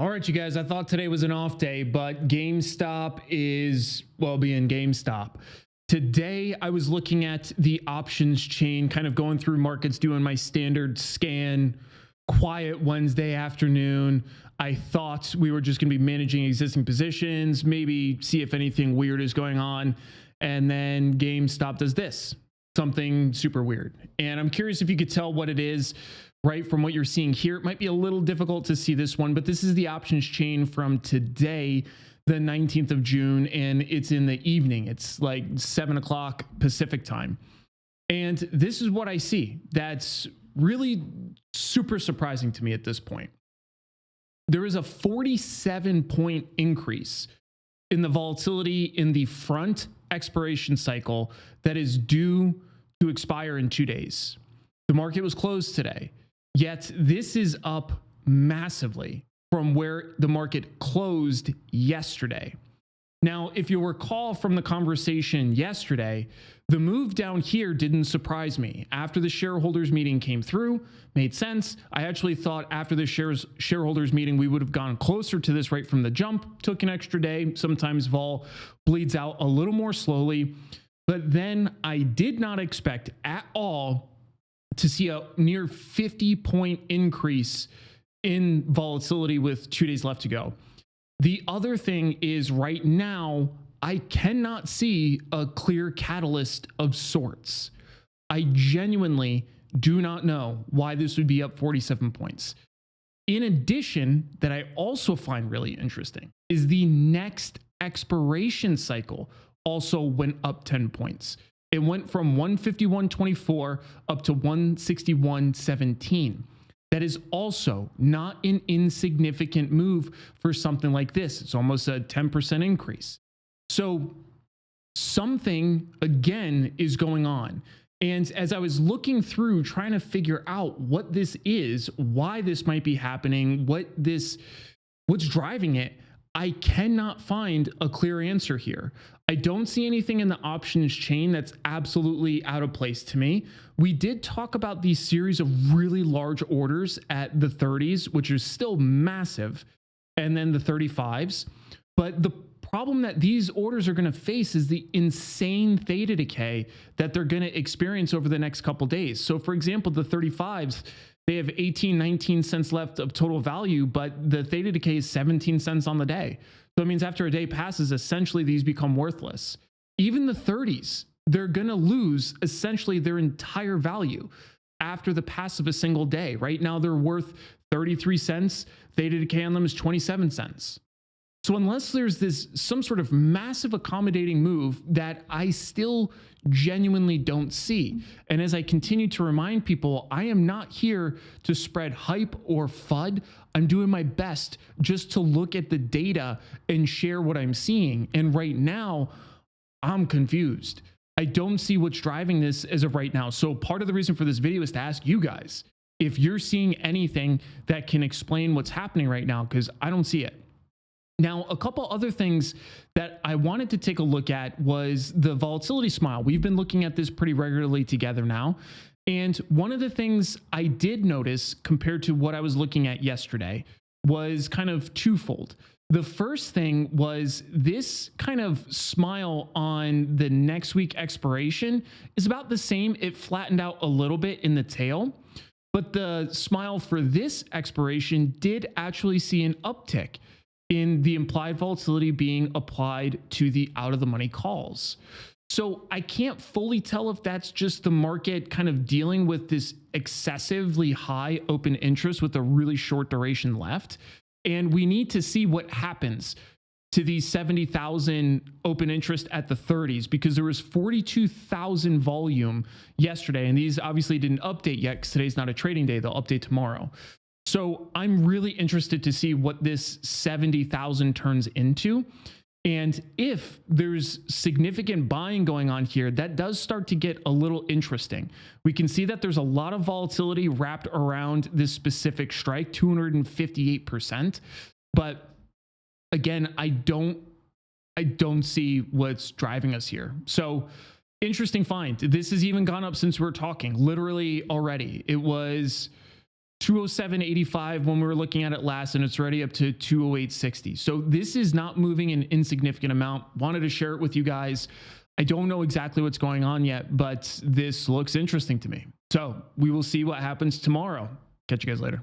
All right, you guys, I thought today was an off day, but GameStop is, well, being GameStop. Today, I was looking at the options chain, kind of going through markets, doing my standard scan, quiet Wednesday afternoon. I thought we were just going to be managing existing positions, maybe see if anything weird is going on. And then GameStop does this, something super weird. And I'm curious if you could tell what it is. Right from what you're seeing here, it might be a little difficult to see this one, but this is the options chain from today, the 19th of June, and it's in the evening. It's like 7 o'clock Pacific time. And this is what I see that's really super surprising to me at this point. There is a 47-point increase in the volatility in the front expiration cycle that is due to expire in 2 days. The market was closed today. Yet this is up massively from where the market closed yesterday. Now, if you recall from the conversation yesterday, the move down here didn't surprise me. After the shareholders meeting came through, made sense. I actually thought after the shareholders meeting, we would have gone closer to this right from the jump. Took an extra day. Sometimes vol bleeds out a little more slowly. But then I did not expect at all to see a near 50-point increase in volatility with 2 days left to go. The other thing is right now, I cannot see a clear catalyst of sorts. I genuinely do not know why this would be up 47 points. In addition, that I also find really interesting is the next expiration cycle also went up 10 points. It went from 151.24 up to 161.17. That is also not an insignificant move for something like this. It's almost a 10% increase. So something, again, is going on. And as I was looking through, trying to figure out what this is, why this might be happening, what's driving it, I cannot find a clear answer here. I don't see anything in the options chain that's absolutely out of place to me. We did talk about these series of really large orders at the 30s, which is still massive, and then the 35s. But the problem that these orders are going to face is the insane theta decay that they're going to experience over the next couple days. So for example, the 35s, they have 18, 19 cents left of total value, but the theta decay is 17 cents on the day. So it means after a day passes, essentially these become worthless. Even the 30s, they're going to lose essentially their entire value after the pass of a single day. Right now, they're worth 33 cents. Theta decay on them is 27 cents. So unless there's some sort of massive accommodating move that I still genuinely don't see. And as I continue to remind people, I am not here to spread hype or FUD. I'm doing my best just to look at the data and share what I'm seeing. And right now, I'm confused. I don't see what's driving this as of right now. So part of the reason for this video is to ask you guys if you're seeing anything that can explain what's happening right now, because I don't see it. Now, a couple other things that I wanted to take a look at was the volatility smile. We've been looking at this pretty regularly together now. And one of the things I did notice compared to what I was looking at yesterday was kind of twofold. The first thing was this kind of smile on the next week expiration is about the same. It flattened out a little bit in the tail, but the smile for this expiration did actually see an uptick in the implied volatility being applied to the out of the money calls. So I can't fully tell if that's just the market kind of dealing with this excessively high open interest with a really short duration left. And we need to see what happens to these 70,000 open interest at the 30s, because there was 42,000 volume yesterday. And these obviously didn't update yet because today's not a trading day. They'll update tomorrow. So I'm really interested to see what this 70,000 turns into. And if there's significant buying going on here, that does start to get a little interesting. We can see that there's a lot of volatility wrapped around this specific strike, 258%. But again, I don't see what's driving us here. So interesting find. This has even gone up since we were talking, literally already. It was 207.85 when we were looking at it last, and it's already up to 208.60. So this is not moving an insignificant amount. Wanted to share it with you guys. I don't know exactly what's going on yet, but this looks interesting to me. So we will see what happens tomorrow. Catch you guys later.